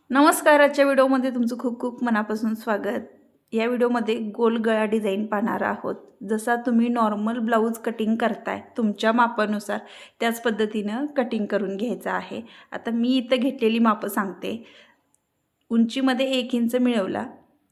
नमस्कार. आजच्या व्हिडिओमध्ये तुमचं खूप खूप मनापासून स्वागत. या व्हिडिओमध्ये गोल गळा डिझाईन पाहणार आहोत. जसा तुम्ही नॉर्मल ब्लाऊज कटिंग करताय तुमच्या मापानुसार त्याच पद्धतीनं कटिंग करून घ्यायचं आहे. आता मी इथं घेतलेली मापं सांगते. उंचीमध्ये 1 इंच मिळवला,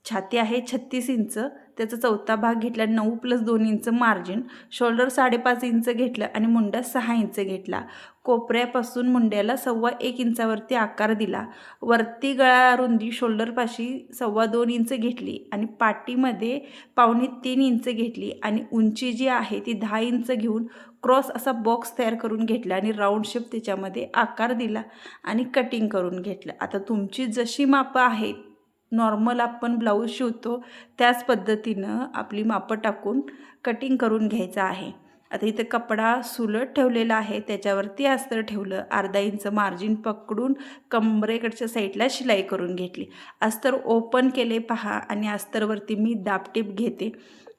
छाती आहे 36 इंच, त्याचा चौथा भाग घेतला, 9 + 2 इंच मार्जिन, शोल्डर 5.5 इंच घेतलं आणि मुंड्या 6 इंच घेतला. कोपऱ्यापासून मुंड्याला 1.25 इंचावरती आकार दिला. वरती गळा रुंदी शोल्डरपाशी 2.25 इंच घेतली आणि पाठीमध्ये 2.25 इंच घेतली आणि उंची जी आहे ती 10 इंच घेऊन क्रॉस असा बॉक्स तयार करून घेतला आणि राऊंड शेप त्याच्यामध्ये आकार दिला आणि कटिंग करून घेतलं. आता तुमची जशी मापं आहेत नॉर्मल आपण ब्लाऊज शिवतो त्याच पद्धतीनं आपली मापं टाकून कटिंग करून घ्यायचं आहे. आता इथं कपडा सुलट ठेवलेला आहे, त्याच्यावरती अस्तर ठेवलं, अर्धा इंच मार्जिन पकडून कमरेकडच्या साईडला शिलाई करून घेतली. अस्तर ओपन केले पहा आणि अस्तरवरती मी दाबटीप घेते.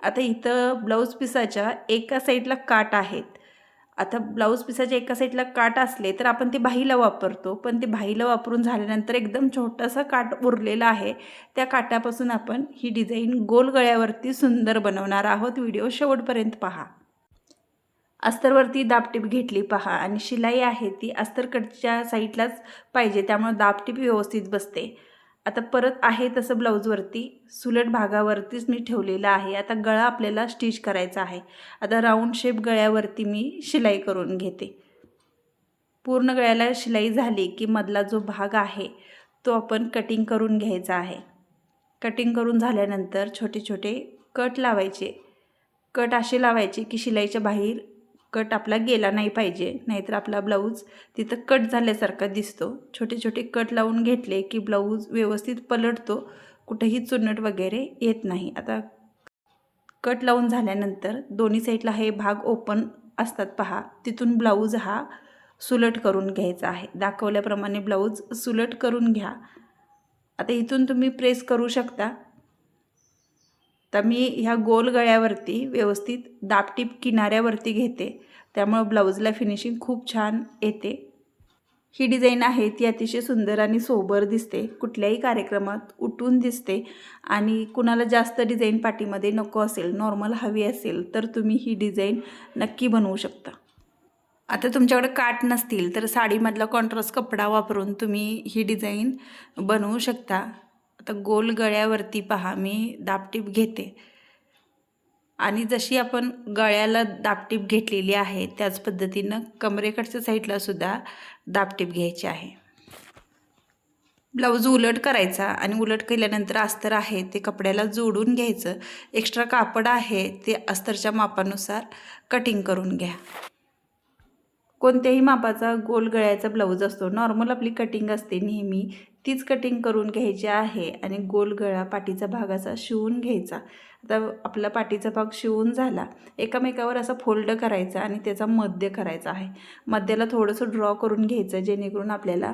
आता इथं ब्लाऊज पिसाच्या एका साईडला काठ आहेत. आता ब्लाऊज पिसाच्या एका साईडला काठ असले तर आपण ते बाहीला वापरतो, पण ते बाहीला वापरून झाल्यानंतर एकदम छोटासा काठ उरलेला आहे. त्या काठापासून आपण ही डिझाईन गोल गळ्यावरती सुंदर बनवणार आहोत. व्हिडिओ शेवटपर्यंत पहा. अस्तरवरती दाबटीप घेतली पहा आणि शिलाई आहे ती अस्तरकडच्या साईडलाच पाहिजे, त्यामुळे दाबटीप व्यवस्थित बसते. आता परत आहे तसं ब्लाऊजवरती सुलट भागावरतीच मी ठेवलेलं आहे. आता गळा आपल्याला स्टिच करायचा आहे. आता राऊंड शेप गळ्यावरती मी शिलाई करून घेते. पूर्ण गळ्याला शिलाई झाली की मधला जो भाग आहे तो आपण कटिंग करून घ्यायचा आहे. कटिंग करून झाल्यानंतर छोटे छोटे कट लावायचे. कट असे लावायचे की शिलाईच्या बाहेर कट आपला गेला नाही पाहिजे, नाहीतर आपला ब्लाऊज तिथं कट झाल्यासारखा दिसतो. छोटे छोटे कट लावून घेतले की ब्लाऊज व्यवस्थित पलटतो, कुठेही चुन्नट वगैरे येत नाही. आता कट लावून झाल्यानंतर दोन्ही साईडला हे भाग ओपन असतात पहा, तिथून ब्लाऊज हा सुलट करून घ्यायचा आहे. दाखवल्याप्रमाणे ब्लाऊज सुलट करून घ्या. आता इथून तुम्ही प्रेस करू शकता. तर मी ह्या गोल गळ्यावरती व्यवस्थित दाबटीप किनाऱ्यावरती घेते, त्यामुळे ब्लाऊजला फिनिशिंग खूप छान येते. ही डिझाईन आहे ती अतिशय सुंदर आणि सोबर दिसते, कुठल्याही कार्यक्रमात उठून दिसते. आणि कुणाला जास्त डिझाईन पाठीमध्ये नको असेल, नॉर्मल हवी असेल तर तुम्ही ही डिझाईन नक्की बनवू शकता. आता तुमच्याकडे काठ नसतील तर साडीमधला कॉन्ट्रास्ट कपडा वापरून तुम्ही ही डिझाईन बनवू शकता. आता गोल गळ्यावरती पहा मी दाबटीप घेते आणि जशी आपण गळ्याला दाबटीप घेतलेली आहे त्याच पद्धतीनं कमरेकडच्या साईडला सुद्धा दाबटीप घ्यायची आहे. ब्लाऊज उलट करायचा आणि उलट केल्यानंतर अस्तर आहे ते कपड्याला जोडून घ्यायचं. एक्स्ट्रा कापड आहे ते अस्तरच्या मापानुसार कटिंग करून घ्या. कोणत्याही मापाचा गोल गळ्याचा ब्लाऊज असतो, नॉर्मल आपली कटिंग असते नेहमी तीच कटिंग करून घ्यायची आहे आणि गोल गळा पाठीचा भाग असा शिवून घ्यायचा. आता आपला पाठीचा भाग शिवून झाला, एकामेकावर असा फोल्ड करायचा आणि त्याचा मध्य करायचा आहे. मध्याला थोडंसं ड्रॉ करून घ्यायचं, जेणेकरून आपल्याला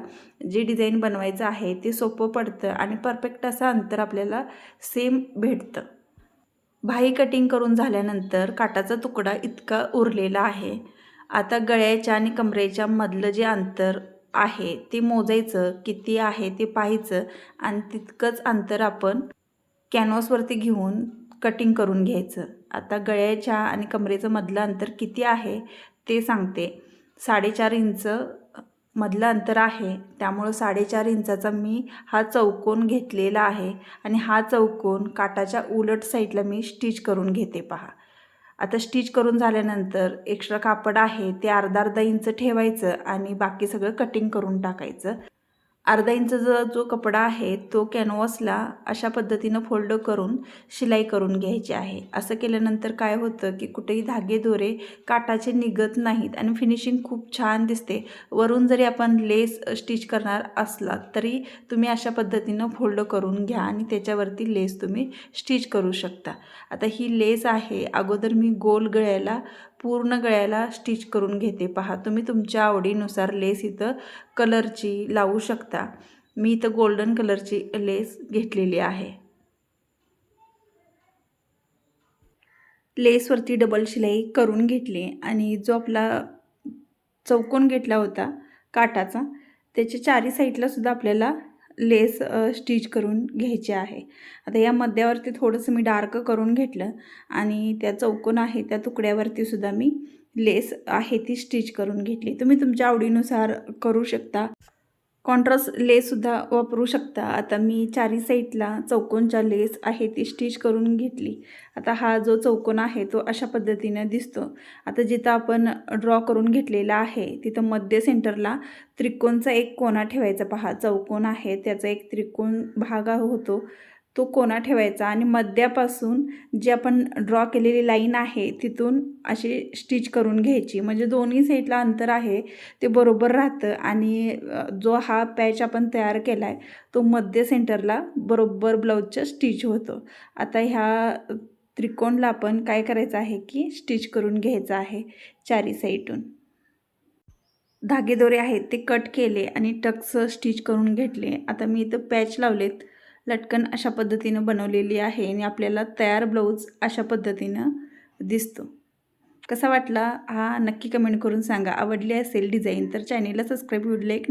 जे डिझाईन बनवायचं आहे ते सोपं पडतं आणि परफेक्ट असं अंतर आपल्याला सेम भेटतं. बाही कटिंग करून झाल्यानंतर काठाचा तुकडा इतका उरलेला आहे. आता गळ्याच्या आणि कमरेच्या मधलं जे अंतर आहे ते मोजायचं, किती आहे ते पाहायचं आणि तितकंच अंतर आपण कॅनव्हासवरती घेऊन कटिंग करून घ्यायचं. आता गळ्याच्या आणि कमरेचं मधलं अंतर किती आहे ते सांगते. 4.5 इंच मधलं अंतर आहे, त्यामुळं 4.5 इंचाचा मी हा चौकोन घेतलेला आहे आणि हा चौकोन काठाच्या उलट साईडला मी स्टिच करून घेते पहा. आता स्टिच करून झाल्यानंतर एक्स्ट्रा कापड आहे ते अर्धा इंच ठेवायचं आणि बाकी सगळं कटिंग करून टाकायचं. अर्धा इंचचा जो कपडा आहे तो कॅनव्हासला अशा पद्धतीनं फोल्ड करून शिलाई करून घ्यायची आहे. असं केल्यानंतर काय होतं की कुठेही धागेदोरे काठाचे निघत नाहीत आणि फिनिशिंग खूप छान दिसते. वरून जरी आपण लेस स्टिच करणार असला तरी तुम्ही अशा पद्धतीनं फोल्ड करून घ्या आणि त्याच्यावरती लेस तुम्ही स्टिच करू शकता. आता ही लेस आहे अगोदर मी गोल गळ्याला पूर्ण गळ्याला स्टिच करून घेते पहा. तुम्ही तुमच्या आवडीनुसार लेस इथं कलरची लावू शकता. मी इथं गोल्डन कलरची लेस घेतलेली आहे. लेसवरती डबल शिलाई करून घेतली आणि जो आपला चौकोन घेतला होता काठाचा त्याच्या चारी साईडला सुद्धा आपल्याला लेस स्टिच करून घ्यायची आहे. आता या मध्यावरती थोडंसं मी डार्क करून घेतलं आणि त्या चौकोन आहे त्या तुकड्यावरती सुद्धा मी लेस आहे ती स्टिच करून घेतली. तुम्ही तुमच्या आवडीनुसार करू शकता. कॉन्ट्रास्ट लेससुद्धा वापरू शकता. आता मी चारी साईडला चौकोनच्या लेस आहे ती स्टिच करून घेतली. आता हा जो चौकोन आहे तो अशा पद्धतीनं दिसतो. आता जिथं आपण ड्रॉ करून घेतलेला आहे तिथं मध्य सेंटरला त्रिकोणचा एक कोना ठेवायचा. पहा, चौकोन आहे त्याचा एक त्रिकोण भाग होतो तो कोना ठेवायचा आणि मध्यापासून जी आपण ड्रॉ केलेली लाईन आहे तिथून अशी स्टिच करून घ्यायची. म्हणजे दोन्ही साईडला अंतर आहे ते बरोबर राहतं आणि जो हा पॅच आपण तयार केला आहे तो मध्य सेंटरला बरोबर ब्लाऊजच्या स्टिच होतो. आता ह्या त्रिकोणला आपण काय करायचं आहे की स्टिच करून घ्यायचं आहे चारी साईडून. धागेदोरे आहेत ते कट केले आणि टक्स स्टिच करून घेतले. आता मी इथं पॅच लावलेत. लटकन अशा पद्धतीनं बनवलेली आहे आणि आपल्याला तयार ब्लाऊज अशा पद्धतीनं दिसतो. कसा वाटला हा नक्की कमेंट करून सांगा. आवडली असेल डिझाईन तर चॅनेलला सबस्क्राईब, व्हिडिओला एक नक्की